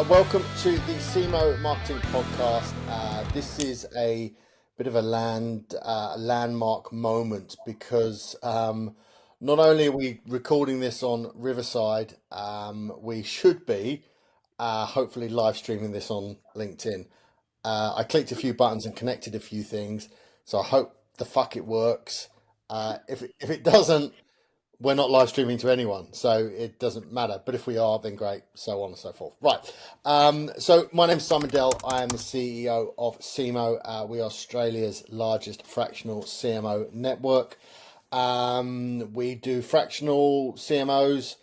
Welcome to the Cemoh Marketing Podcast. This is a bit of a landmark moment because not only are we recording this on Riverside, we should be hopefully live streaming this on LinkedIn. I clicked a few buttons and connected a few things, so I hope the fuck it works. If it doesn't, we're not live streaming to anyone, so it doesn't matter. But if we are, then great, so on and so forth. Right. So my name's Simon Dell. I am the CEO of Cemoh. We are Australia's largest fractional CMO network. We do fractional CMOs.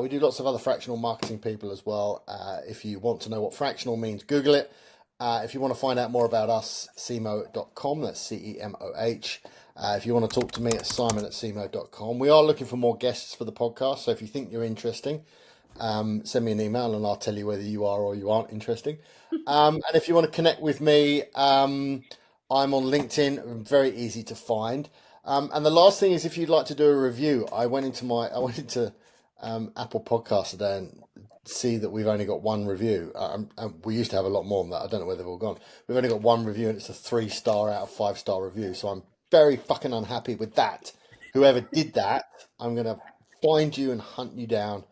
We do lots of other fractional marketing people as well. If you want to know what fractional means, Google it. If you want to find out more about us, cemoh.com. That's CEMOH. If you want to talk to me at simon@cemoh.com. We are looking for more guests for the podcast, so if you think you're interesting, send me an email and I'll tell you whether you are or you aren't interesting. And if you want to connect with me, I'm on LinkedIn. I'm very easy to find. And the last thing is, if you'd like to do a review, I went into Apple Podcasts today and see that we've only got one review. We used to have a lot more than that. I don't know where they've all gone. We've only got one review, and it's a 3-star out of 5-star review. So I'm very fucking unhappy with that. Whoever did that, I'm going to find you and hunt you down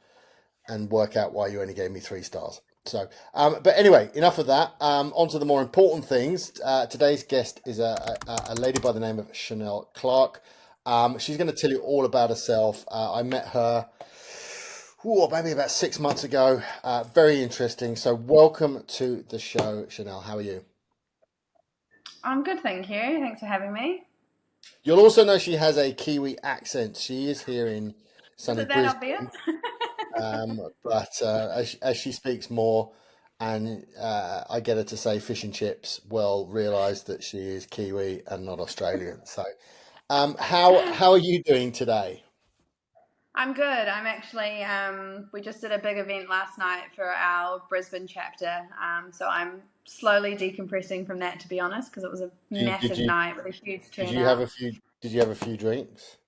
and work out why you only gave me 3 stars. So, but anyway, enough of that. On to the more important things. Today's guest is a lady by the name of Chanel Clark. She's going to tell you all about herself. I met her maybe about 6 months ago. Very interesting. So welcome to the show, Chanel. How are you? I'm good, thank you. Thanks for having me. You'll also know she has a Kiwi accent. She is here in sunny Is it that Brisbane, obvious? but as she speaks more and I get her to say fish and chips, we'll realise that she is Kiwi and not Australian. So how are you doing today? I'm good. I'm actually, we just did a big event last night for our Brisbane chapter. So I'm slowly decompressing from that, to be honest, because it was a Did massive you night with a huge did you have turnout. a few did you have a few drinks?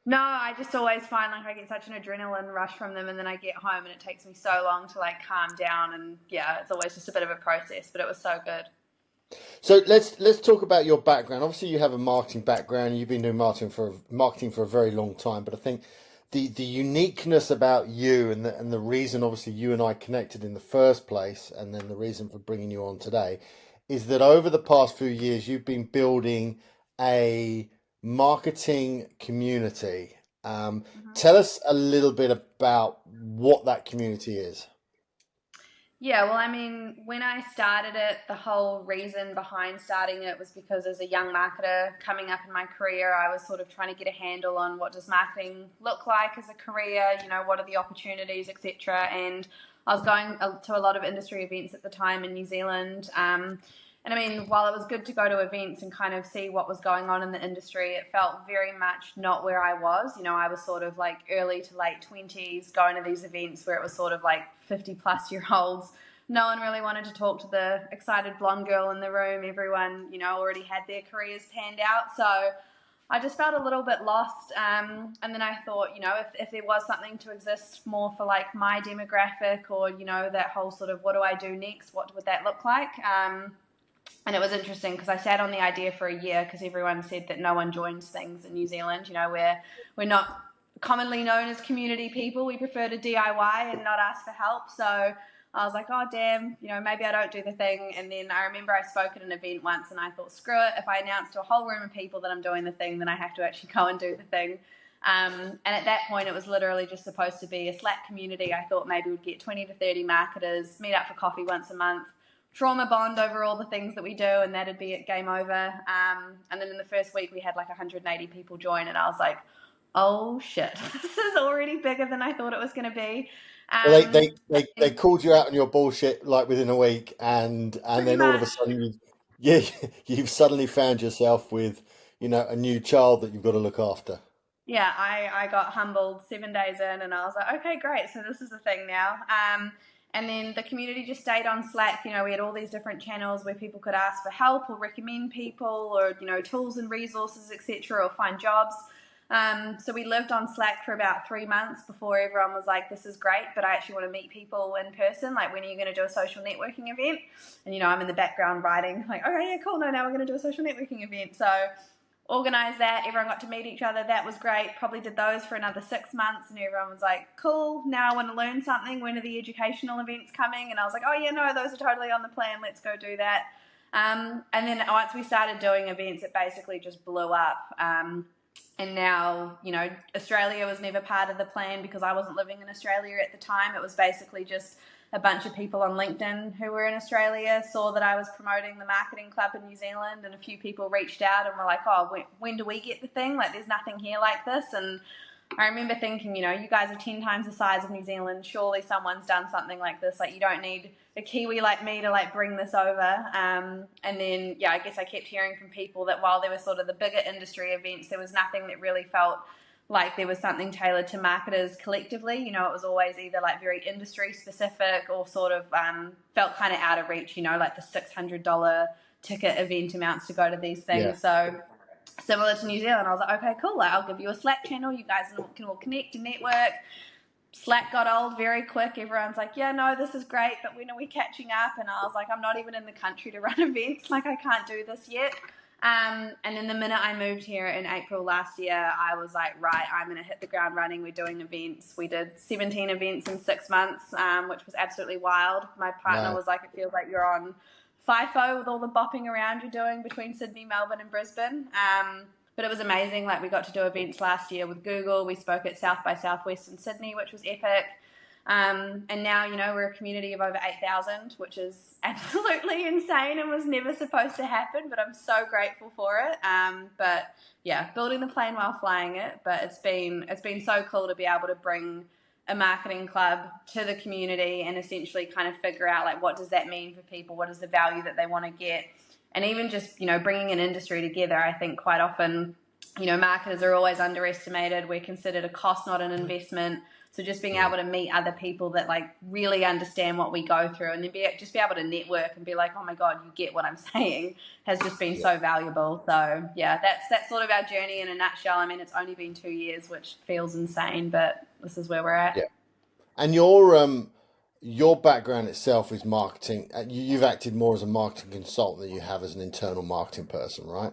No, I just always find like I get such an adrenaline rush from them, and then I get home and it takes me so long to like calm down. And yeah, it's always just a bit of a process, but it was so good. So let's talk about your background. Obviously, you have a marketing background. You've been doing marketing for a very long time. But I think the uniqueness about you and the reason, obviously, you and I connected in the first place, and then the reason for bringing you on today, is that over the past few years, you've been building a marketing community. Tell us a little bit about what that community is. Yeah, well, I mean, when I started it, the whole reason behind starting it was because as a young marketer coming up in my career, I was sort of trying to get a handle on what does marketing look like as a career, what are the opportunities, etc. And I was going to a lot of industry events at the time in New Zealand. And I mean, while it was good to go to events and kind of see what was going on in the industry, it felt very much not where I was. I was sort of like early to late 20s going to these events where it was sort of like 50 plus year olds. No one really wanted to talk to the excited blonde girl in the room. Everyone, already had their careers panned out. So I just felt a little bit lost. And then I thought, if there was something to exist more for like my demographic or, that whole sort of what do I do next? What would that look like? And it was interesting because I sat on the idea for a year because everyone said that no one joins things in New Zealand. We're not commonly known as community people. We prefer to DIY and not ask for help. So I was like, oh, damn, maybe I don't do the thing. And then I remember I spoke at an event once and I thought, screw it. If I announce to a whole room of people that I'm doing the thing, then I have to actually go and do the thing. And at that point, it was literally just supposed to be a Slack community. I thought maybe we'd get 20 to 30 marketers, meet up for coffee once a month, trauma bond over all the things that we do, and that'd be it, game over. And then in the first week, we had like 180 people join, and I was like, oh shit, this is already bigger than I thought it was going to be. So they And called you out on your bullshit like within a week, and pretty then all of a much, sudden yeah, you've suddenly found yourself with a new child that you've got to look after. yeah, I got humbled 7 days in, and I was like, okay, great, so this is a thing now. And then the community just stayed on Slack. We had all these different channels where people could ask for help or recommend people or, tools and resources, etc., or find jobs. So we lived on Slack for about 3 months before everyone was like, this is great, but I actually want to meet people in person. Like, when are you going to do a social networking event? And, I'm in the background writing, like, okay, yeah, cool. No, now we're going to do a social networking event. So organised that. Everyone got to meet each other. That was great. Probably did those for another 6 months, and everyone was like, cool, now I want to learn something. When are the educational events coming? And I was like, oh, yeah, no, those are totally on the plan. Let's go do that. And then once we started doing events, it basically just blew up. And now, Australia was never part of the plan because I wasn't living in Australia at the time. It was basically just a bunch of people on LinkedIn who were in Australia saw that I was promoting the marketing club in New Zealand, and a few people reached out and were like, oh, when do we get the thing? Like, there's nothing here like this. And I remember thinking, you guys are 10 times the size of New Zealand. Surely someone's done something like this. Like, you don't need a Kiwi like me to bring this over. And then, I guess I kept hearing from people that while there were sort of the bigger industry events, there was nothing that really felt like there was something tailored to marketers collectively. It was always either very industry specific or sort of felt kind of out of reach, like the $600 ticket event amounts to go to these things. Yeah. So similar to New Zealand, I was like, okay, cool. I'll give you a Slack channel. You guys can all connect and network. Slack got old very quick. Everyone's like, yeah, no, this is great, but when are we catching up? And I was like, I'm not even in the country to run events. I can't do this yet. And then the minute I moved here in April last year, I was like, right, I'm going to hit the ground running. We're doing events. We did 17 events in 6 months, which was absolutely wild. My partner was like, it feels like you're on FIFO with all the bopping around you're doing between Sydney, Melbourne and Brisbane. But it was amazing. We got to do events last year with Google. We spoke at South by Southwest in Sydney, which was epic. And now, we're a community of over 8,000, which is absolutely insane and was never supposed to happen, but I'm so grateful for it. But yeah, building the plane while flying it. But it's been so cool to be able to bring a marketing club to the community and essentially kind of figure out what does that mean for people? What is the value that they want to get? And even just, bringing an industry together. I think quite often, marketers are always underestimated. We're considered a cost, not an investment. So just being able to meet other people that really understand what we go through, and then be able to network and be like, oh my God, you get what I'm saying, has just been so valuable. So yeah, that's sort of our journey in a nutshell. I mean, it's only been 2 years, which feels insane, but this is where we're at. Yeah. And your background itself is marketing. You've acted more as a marketing consultant than you have as an internal marketing person, right?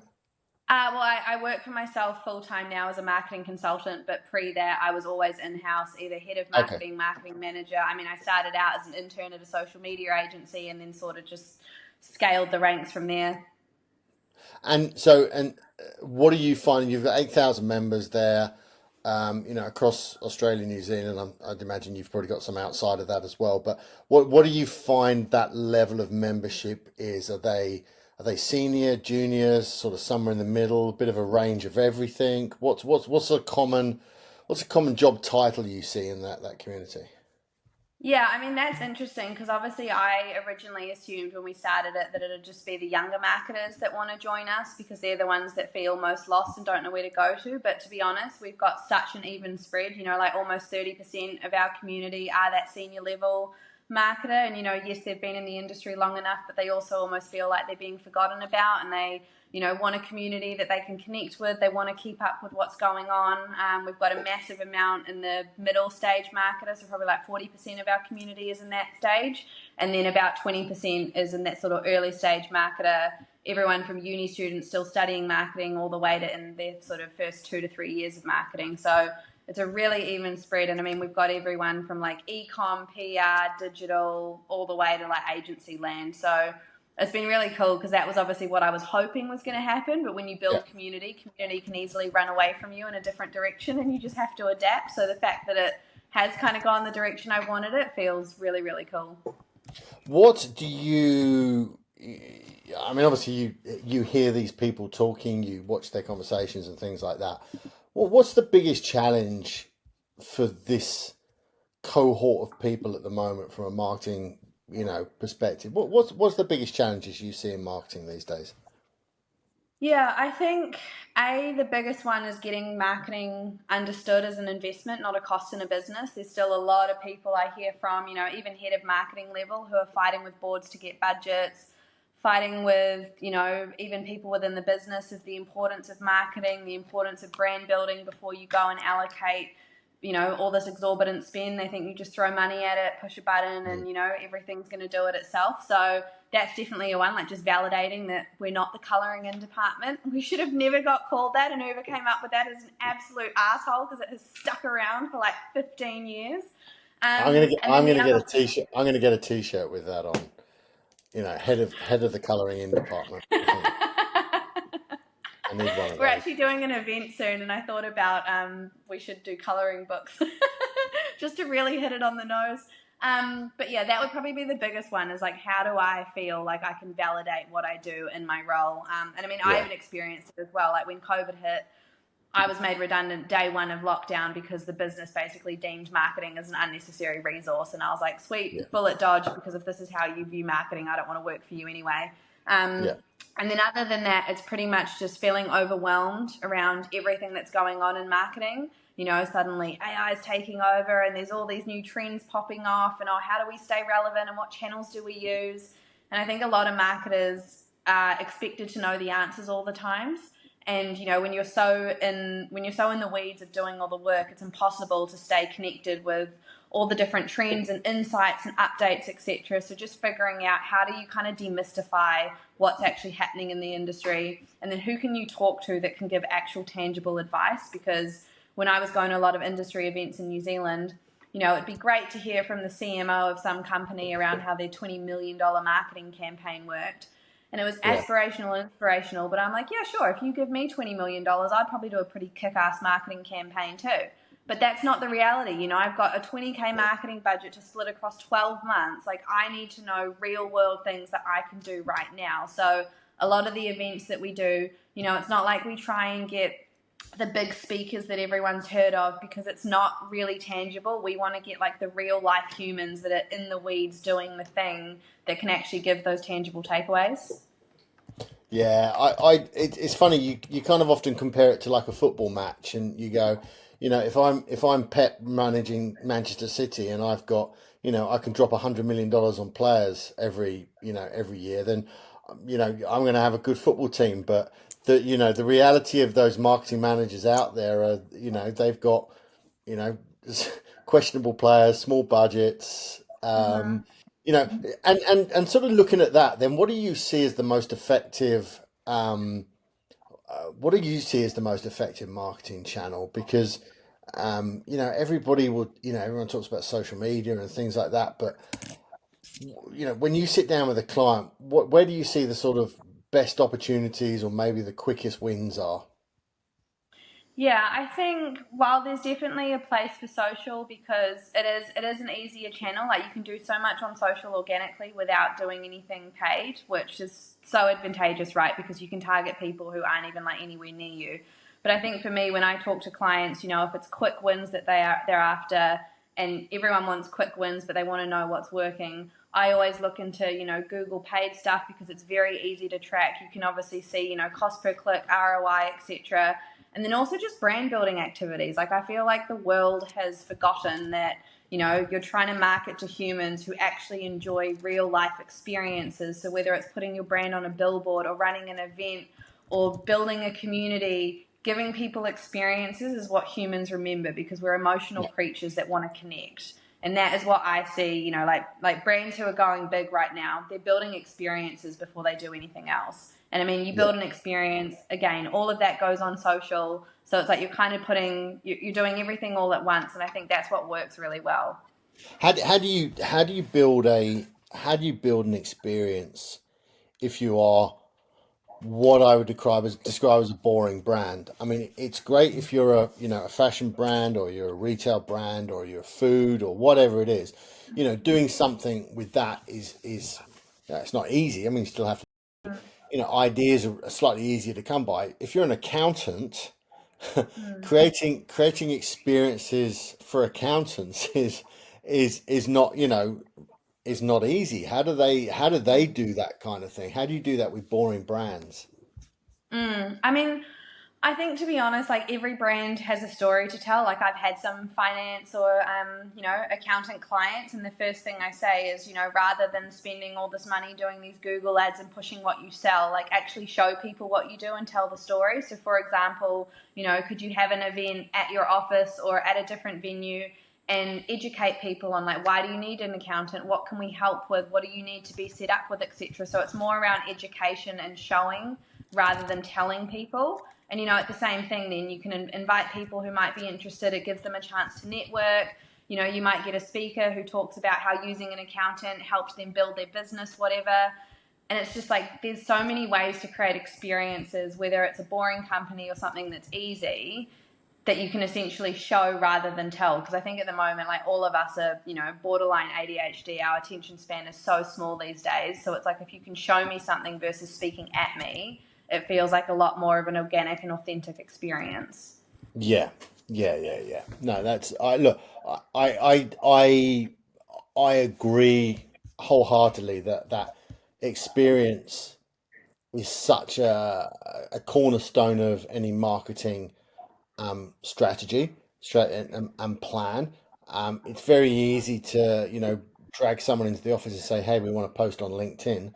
Well, I work for myself full-time now as a marketing consultant, but pre that I was always in-house, either head of Okay. marketing, marketing manager. I mean, I started out as an intern at a social media agency and then sort of just scaled the ranks from there. And so, what are you finding? You've got 8,000 members there, across Australia, New Zealand. I'd imagine you've probably got some outside of that as well. But what do you find that level of membership is? Are they senior, juniors, sort of somewhere in the middle, a bit of a range of everything? What's a common job title you see in that community? Yeah, I mean, that's interesting because obviously I originally assumed when we started it that it'd just be the younger marketers that want to join us because they're the ones that feel most lost and don't know where to go to. But to be honest, we've got such an even spread, almost 30% of our community are that senior level marketer. And, yes, they've been in the industry long enough, but they also almost feel like they're being forgotten about, and they want a community that they can connect with. They want to keep up with what's going on. We've got a massive amount in the middle stage marketers, so probably 40% of our community is in that stage. And then about 20% is in that sort of early stage marketer, everyone from uni students still studying marketing all the way to in their sort of first 2 to 3 years of marketing. So it's a really even spread. And I mean, we've got everyone from e-com, PR, digital, all the way to agency land. So it's been really cool because that was obviously what I was hoping was going to happen. But when you Yeah. build community can easily run away from you in a different direction and you just have to adapt. So the fact that it has kind of gone the direction I wanted it feels really, really cool. What do you? I mean, obviously, you hear these people talking, you watch their conversations and things like that. What's the biggest challenge for this cohort of people at the moment from a marketing, perspective? What's the biggest challenges you see in marketing these days? Yeah, I think the biggest one is getting marketing understood as an investment, not a cost in a business. There's still a lot of people I hear from, even head of marketing level who are fighting with boards to get budgets, fighting with, even people within the business of the importance of marketing, the importance of brand building before you go and allocate, all this exorbitant spend. They think you just throw money at it, push a button, Mm. and, everything's going to do it itself. So that's definitely a one, like just validating that we're not the colouring in department. We should have never got called that, and whoever came up with that is an absolute asshole because it has stuck around for like 15 years. And I'm then the gonna get a other t-shirt. I'm gonna get a t-shirt with that on. Head of the colouring in department. I think I need one of We're those. actually doing an event soon, and I thought about we should do colouring books just to really hit it on the nose. But yeah, that would probably be the biggest one is like, how do I feel like I can validate what I do in my role? And I mean, I Yeah, even experienced it as well. Like when COVID hit, I was made redundant day one of lockdown because the business basically deemed marketing as an unnecessary resource. And I was like, yeah, sweet, bullet dodge, because if this is how you view marketing, I don't want to work for you anyway. Um, yeah, and then other than that, it's pretty much just feeling overwhelmed around everything that's going on in marketing. Suddenly AI is taking over and there's all these new trends popping off and, how do we stay relevant and what channels do we use? And I think a lot of marketers are expected to know the answers all the times. And when you're so in the weeds of doing all the work, it's impossible to stay connected with all the different trends and insights and updates, etc. So just figuring out how do you kind of demystify what's actually happening in the industry, and then who can you talk to that can give actual tangible advice. Because when I was going to a lot of industry events in New Zealand, it'd be great to hear from the CMO of some company around how their $20 million marketing campaign worked. And it was yeah, aspirational and inspirational, but I'm like, yeah, sure, if you give me $20 million, I'd probably do a pretty kick-ass marketing campaign too. But that's not the reality. I've got a 20K yeah, marketing budget to split across 12 months. Like, I need to know real world things that I can do right now. So a lot of the events that we do, it's not like we try and get the big speakers that everyone's heard of, because it's not really tangible. We want to get like the real life humans that are in the weeds doing the thing that can actually give those tangible takeaways. yeah. It's funny. You kind of often compare it to like a football match, and you go, if I'm Pep managing Manchester City, and I've got, I can drop $100 million on players every year, then, I'm going to have a good football team. But the reality of those marketing managers out there are, they've got, you know, questionable players, small budgets, Mm-hmm. and sort of looking at that, then what do you see as the most effective? What do you see as the most effective marketing channel? Because everybody would, everyone talks about social media and things like that, but when you sit down with a client, where do you see the sort of best opportunities or maybe the quickest wins are? Yeah, I think while there's definitely a place for social, because it is an easier channel. Like, you can do so much on social organically without doing anything paid, which is so advantageous, right? Because you can target people who aren't even like anywhere near you. But I think for me, when I talk to clients, if it's quick wins that they're after, and everyone wants quick wins, but they want to know what's working. I always look into, Google paid stuff, because it's very easy to track. You can obviously see, cost per click, ROI, etc. And then also just brand building activities. Like, I feel like the world has forgotten that, you're trying to market to humans who actually enjoy real life experiences. So whether it's putting your brand on a billboard or running an event or building a community, giving people experiences is what humans remember, because we're emotional Yeah, creatures that want to connect. And that is what I see, like brands who are going big right now, they're building experiences before they do anything else. And I mean, you yeah. build an experience, again, all of that goes on social. So it's like you're kind of you're doing everything all at once. And I think that's what works really well. How do you build an experience if you are what I would describe as a boring brand? I mean, it's great if you're a fashion brand, or you're a retail brand, or you're food, or whatever it is. Doing something with that is it's not easy. I mean, you still have to, ideas are slightly easier to come by. If you're an accountant, Mm. creating experiences for accountants is not, is not easy. How do they do that kind of thing? How do you do that with boring brands? I mean, I think, to be honest, like every brand has a story to tell. Like I've had some finance or, accountant clients, and the first thing I say is, rather than spending all this money doing these Google ads and pushing what you sell, like actually show people what you do and tell the story. So, for example, could you have an event at your office or at a different venue and educate people on like, why do you need an accountant? What can we help with? What do you need to be set up with, etc. So it's more around education and showing rather than telling people. And, at the same thing, then you can invite people who might be interested. It gives them a chance to network. You might get a speaker who talks about how using an accountant helps them build their business, whatever. And it's just like there's so many ways to create experiences, whether it's a boring company or something that's easy, that you can essentially show rather than tell. Because I think at the moment, like all of us are, borderline ADHD. Our attention span is so small these days. So it's like if you can show me something versus speaking at me, it feels like a lot more of an organic and authentic experience. Yeah, yeah. No, that's I look. I agree wholeheartedly that that experience is such a cornerstone of any marketing strategy, and plan. It's very easy to drag someone into the office and say, "Hey, we want to post on LinkedIn."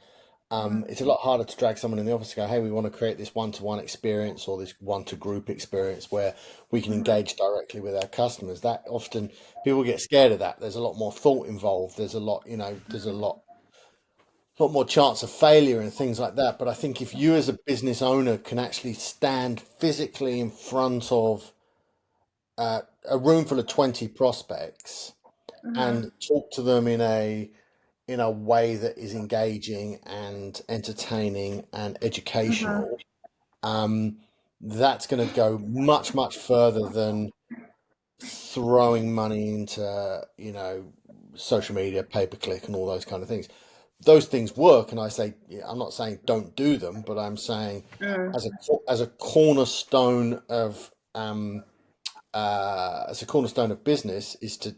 It's a lot harder to drag someone in the office and go, "Hey, we want to create this one-to-one experience or this one-to-group experience where we can Mm-hmm. engage directly with our customers." That often people get scared of that. There's a lot more thought involved. There's a lot, there's a lot more chance of failure and things like that. But I think if you as a business owner can actually stand physically in front of a room full of 20 prospects Mm-hmm. and talk to them in a way that is engaging and entertaining and Mm-hmm. educational, um, that's going to go much, much further than throwing money into, social media, pay per click, and all those kind of things. Those things work, and I say, yeah, I'm not saying don't do them, but I'm saying Mm. as a cornerstone of business is to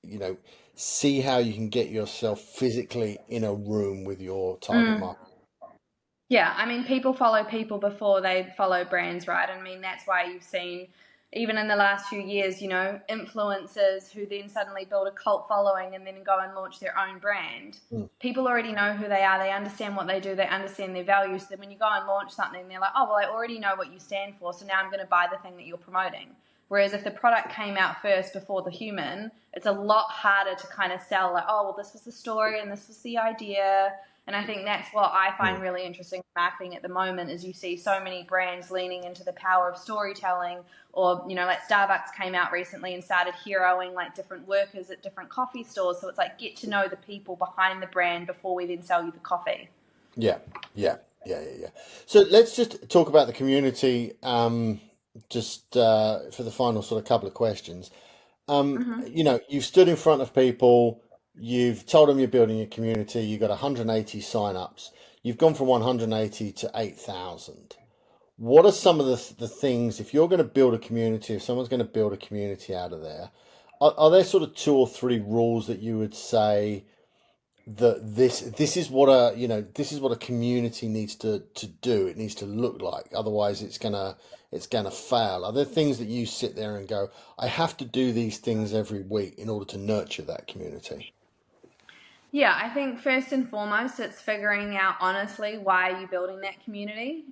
you know see how you can get yourself physically in a room with your target Mm. market. Yeah, I mean, people follow people before they follow brands, right? I mean, that's why you've seen, even in the last few years, influencers who then suddenly build a cult following and then go and launch their own brand. Mm. People already know who they are, they understand what they do, they understand their values. So then when you go and launch something, they're like, oh, well, I already know what you stand for, so now I'm going to buy the thing that you're promoting. Whereas if the product came out first before the human, it's a lot harder to kind of sell, like, oh, well, this was the story and this was the idea. And I think that's what I find Mm. really interesting in marketing at the moment is you see so many brands leaning into the power of storytelling, or, like Starbucks came out recently and started heroing like different workers at different coffee stores. So it's like get to know the people behind the brand before we then sell you the coffee. Yeah, yeah. So let's just talk about the community, just for the final sort of couple of questions. Mm-hmm. You've stood in front of people, you've told them you're building a community, you've got 180 sign-ups, you've gone from 180 to 8,000. What are some of the things, if you're going to build a community, if someone's going to build a community out of there, are there sort of two or three rules that you would say that this is what a community needs to do, it needs to look like, otherwise it's gonna fail? Are there things that you sit there and go, I have to do these things every week in order to nurture that community? Yeah, I think first and foremost, it's figuring out honestly why are you building that community.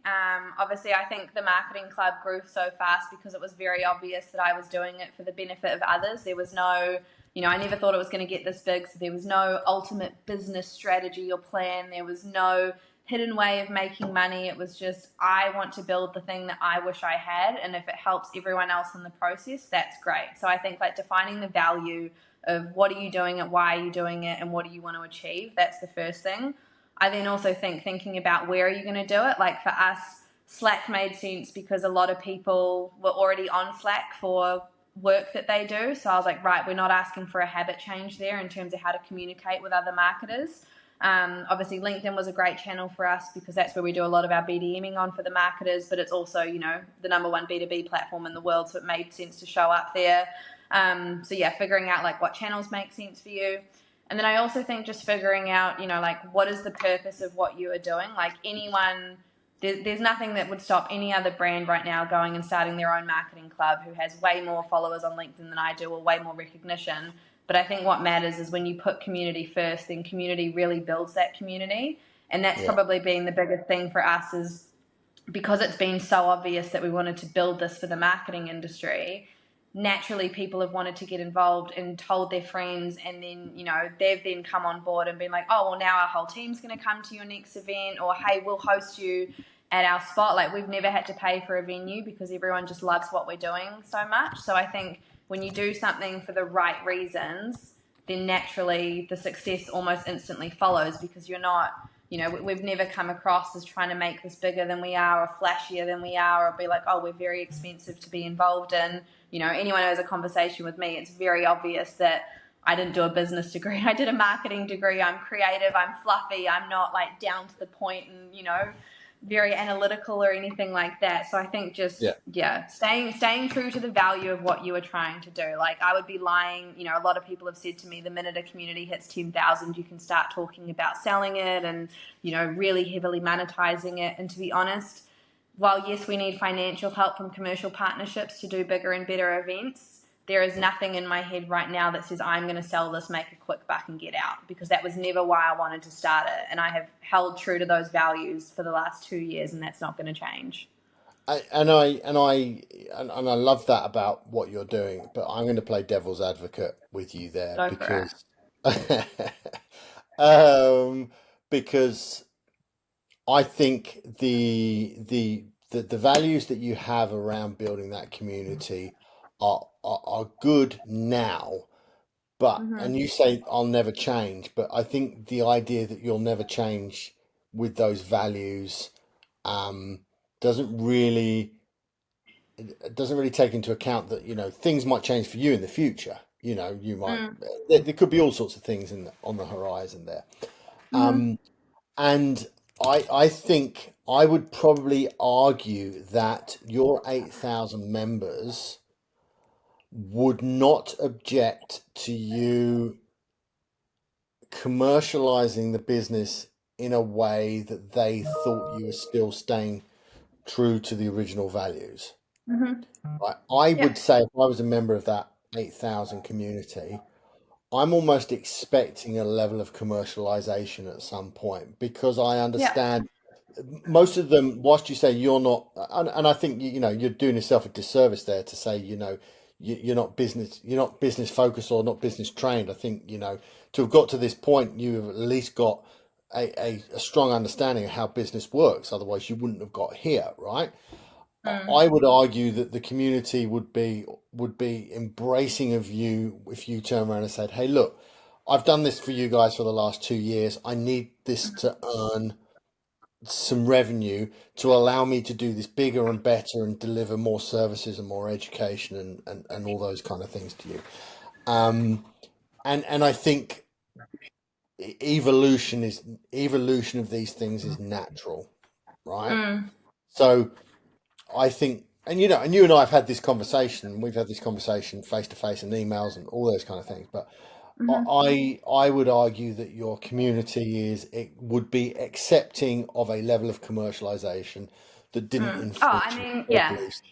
Obviously, I think the marketing club grew so fast because it was very obvious that I was doing it for the benefit of others. There was no, I never thought it was going to get this big, so there was no ultimate business strategy or plan. There was no hidden way of making money. It was just, I want to build the thing that I wish I had, and if it helps everyone else in the process, that's great. So I think like defining the value of what are you doing it, why are you doing it, and what do you want to achieve. That's the first thing. I then also think thinking about where are you going to do it. Like for us, Slack made sense because a lot of people were already on Slack for work that they do. So I was like, right, we're not asking for a habit change there in terms of how to communicate with other marketers. Obviously, LinkedIn was a great channel for us because that's where we do a lot of our BDMing on for the marketers, but it's also, the number one B2B platform in the world, so it made sense to show up there. So yeah, figuring out like what channels make sense for you. And then I also think just figuring out, like what is the purpose of what you are doing? Like anyone there's nothing that would stop any other brand right now going and starting their own marketing club who has way more followers on LinkedIn than I do or way more recognition. But I think what matters is when you put community first, then community really builds that community. And that's Yeah. probably been the biggest thing for us, is because it's been so obvious that we wanted to build this for the marketing industry. Naturally, people have wanted to get involved and told their friends, and then, you know, they've then come on board and been like, oh, well, now our whole team's going to come to your next event, or hey, we'll host you at our spot. Like, we've never had to pay for a venue because everyone just loves what we're doing so much. So I think when you do something for the right reasons, then naturally the success almost instantly follows, because you're not, you know, we've never come across as trying to make this bigger than we are or flashier than we are, or be like, oh, we're very expensive to be involved in. You know, anyone who has a conversation with me, it's very obvious that I didn't do a business degree. I did a marketing degree. I'm creative. I'm fluffy. I'm not like down to the point and, you know, very analytical or anything like that. So I think just, staying true to the value of what you are trying to do. Like, I would be lying, you know, a lot of people have said to me, the minute a community hits 10,000, you can start talking about selling it and, you know, really heavily monetizing it. And to be honest, while yes, we need financial help from commercial partnerships to do bigger and better events, there is nothing in my head right now that says I'm going to sell this, make a quick buck and get out, because that was never why I wanted to start it. And I have held true to those values for the last 2 years, and that's not going to change. I love that about what you're doing, but I'm going to play devil's advocate with you there Go for it. because um, because I think the values that you have around building that community are good now, but Mm-hmm. and you say I'll never change, but I think the idea that you'll never change with those values um, doesn't really it doesn't really take into account that things might change for you in the future. You might Mm. there could be all sorts of things on the horizon there. Mm-hmm. And I think I would probably argue that your 8,000 members would not object to you commercializing the business in a way that they thought you were still staying true to the original values. Mm-hmm. I Yeah. would say if I was a member of that 8,000 community, I'm almost expecting a level of commercialization at some point because I Yeah. understand most of them, whilst you say you're not, and I think you're doing yourself a disservice there to say you're not business focused or not business trained. I think to have got to this point, you have at least got a strong understanding of how business works. Otherwise, you wouldn't have got here, right? Mm. I would argue that the community would be embracing of you if you turn around and said, "Hey, look, I've done this for you guys for the last 2 years. I need this to earn some revenue to allow me to do this bigger and better and deliver more services and more education and all those kind of things to you." Um, and I think evolution of these things is natural, right? Mm. So I think, and you and I have had this conversation. We've had this conversation face to face and emails and all those kind of things. But Mm-hmm. I would argue that your community it would be accepting of a level of commercialization that didn't Mm. Oh, I influence your mean, core yeah. beliefs.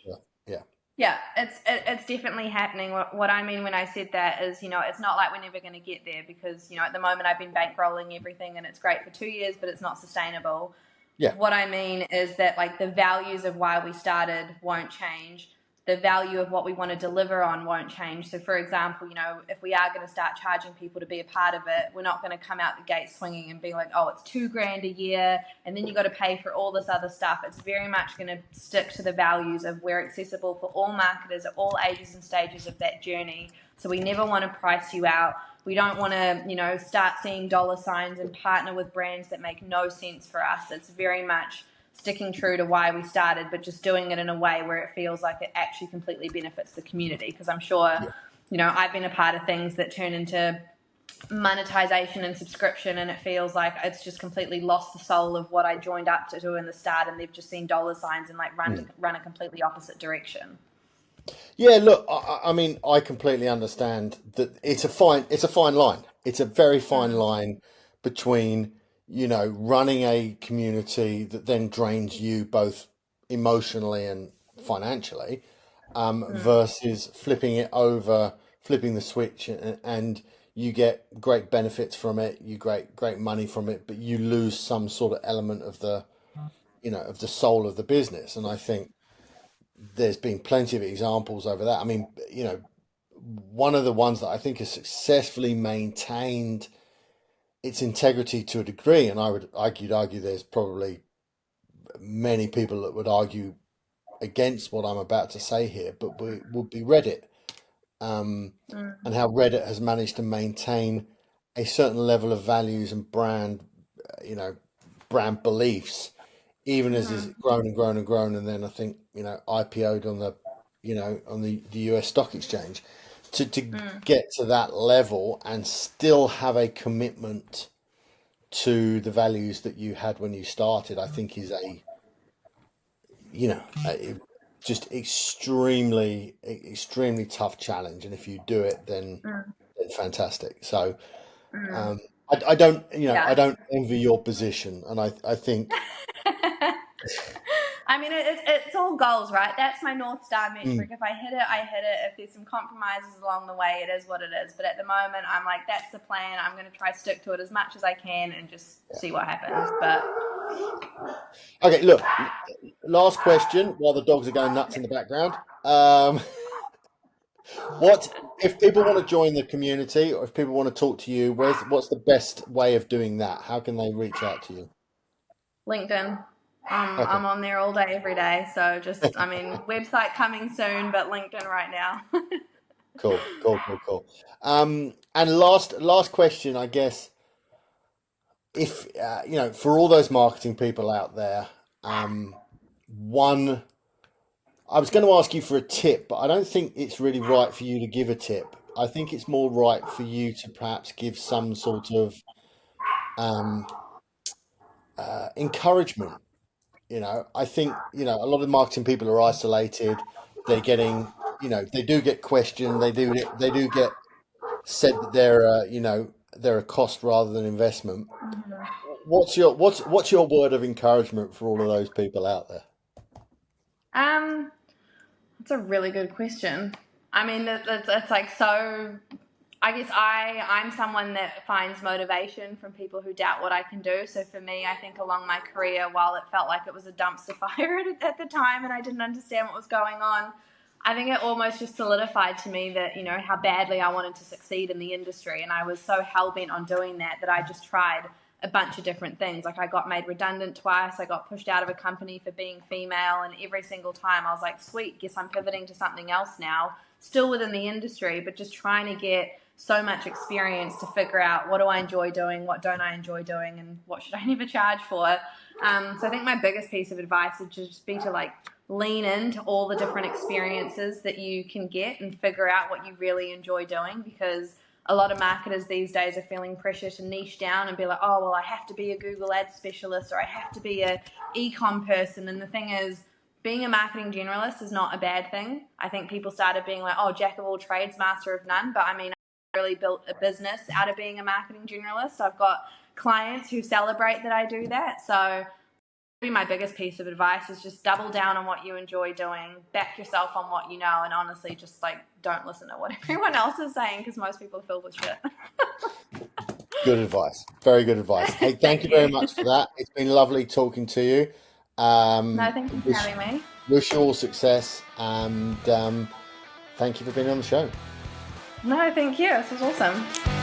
Yeah, Yeah, it's definitely happening. What I mean when I said that is, you know, it's not like we're never going to get there, because, you know, at the moment I've been bankrolling everything and it's great for 2 years, but it's not sustainable. yeah, What I mean is that, like, the values of why we started won't change. The value of what we want to deliver on won't change. So, for example, you know, if we are going to start charging people to be a part of it, we're not going to come out the gate swinging and be like, oh, it's $2,000 a year, and then you got to pay for all this other stuff. It's very much going to stick to the values of we're accessible for all marketers at all ages and stages of that journey. So we never want to price you out. We don't want to, you know, start seeing dollar signs and partner with brands that make no sense for us. It's very much sticking true to why we started, but just doing it in a way where it feels like it actually completely benefits the community. Because I'm sure, yeah, you know, I've been a part of things that turn into monetization and subscription, and it feels like it's just completely lost the soul of what I joined up to do in the start, and they've just seen dollar signs and like run a completely opposite direction. yeah. Look, I mean, I completely understand that it's a fine line. It's a very fine Mm. line between running a community that then drains you both emotionally and financially, versus flipping it over, flipping the switch, and you get great benefits from it, you great money from it, but you lose some sort of element of the soul of the business. And I think there's been plenty of examples over that. I mean, one of the ones that I think has successfully maintained its integrity to a degree, and I would argue there's probably many people that would argue against what I'm about to say here, but would be Reddit, and how Reddit has managed to maintain a certain level of values and brand beliefs, even as it's grown and grown and grown, and then I think IPO'd on the US stock exchange to get to that level and still have a commitment to the values that you had when you started. I think is just extremely tough challenge, and if you do it, then fantastic. So I don't I Yeah. don't envy your position, and I think I mean, it's all goals, right? That's my North Star mm, metric. If I hit it, I hit it. If there's some compromises along the way, it is what it is. But at the moment, I'm like, that's the plan. I'm going to try stick to it as much as I can and just see what happens. But okay, look, last question while the dogs are going nuts in the background. What if people want to join the community, or if people want to talk to you? What's the best way of doing that? How can they reach out to you? LinkedIn, Okay, I'm on there all day, every day. So just, I mean, website coming soon, but LinkedIn right now. cool. And last question, I guess, if for all those marketing people out there, one, I was going to ask you for a tip, but I don't think it's really right for you to give a tip. I think it's more right for you to perhaps give some sort of um, encouragement. I think, a lot of marketing people are isolated. They're getting, they do get questioned. They do get said that they're a cost rather than investment. What's your word of encouragement for all of those people out there? um, That's a really good question. I mean, it's like so. I guess I'm someone that finds motivation from people who doubt what I can do. So for me, I think along my career, while it felt like it was a dumpster fire at the time and I didn't understand what was going on, I think it almost just solidified to me that, how badly I wanted to succeed in the industry. And I was so hell-bent on doing that I just tried a bunch of different things. Like I got made redundant twice. I got pushed out of a company for being female. And every single time I was like, sweet, guess I'm pivoting to something else now, still within the industry, but just trying to get so much experience to figure out what do I enjoy doing, what don't I enjoy doing, and what should I never charge for. So I think my biggest piece of advice would just be to lean into all the different experiences that you can get and figure out what you really enjoy doing, because a lot of marketers these days are feeling pressure to niche down and be like, oh, well, I have to be a Google Ads specialist, or I have to be a e-com person. And the thing is, being a marketing generalist is not a bad thing. I think people started being like, oh, jack of all trades, master of none. But I mean, I really built a business out of being a marketing generalist. I've got clients who celebrate that I do that. So my biggest piece of advice is just double down on what you enjoy doing, back yourself on what you know, and honestly just don't listen to what everyone else is saying, because most people are filled with shit. Good advice. Very good advice. Hey, thank Thank you very you. much for that. It's been lovely talking to you. No, thank you for Wish, having me. wish you all success, and thank you for being on the show. No, thank you. This was awesome.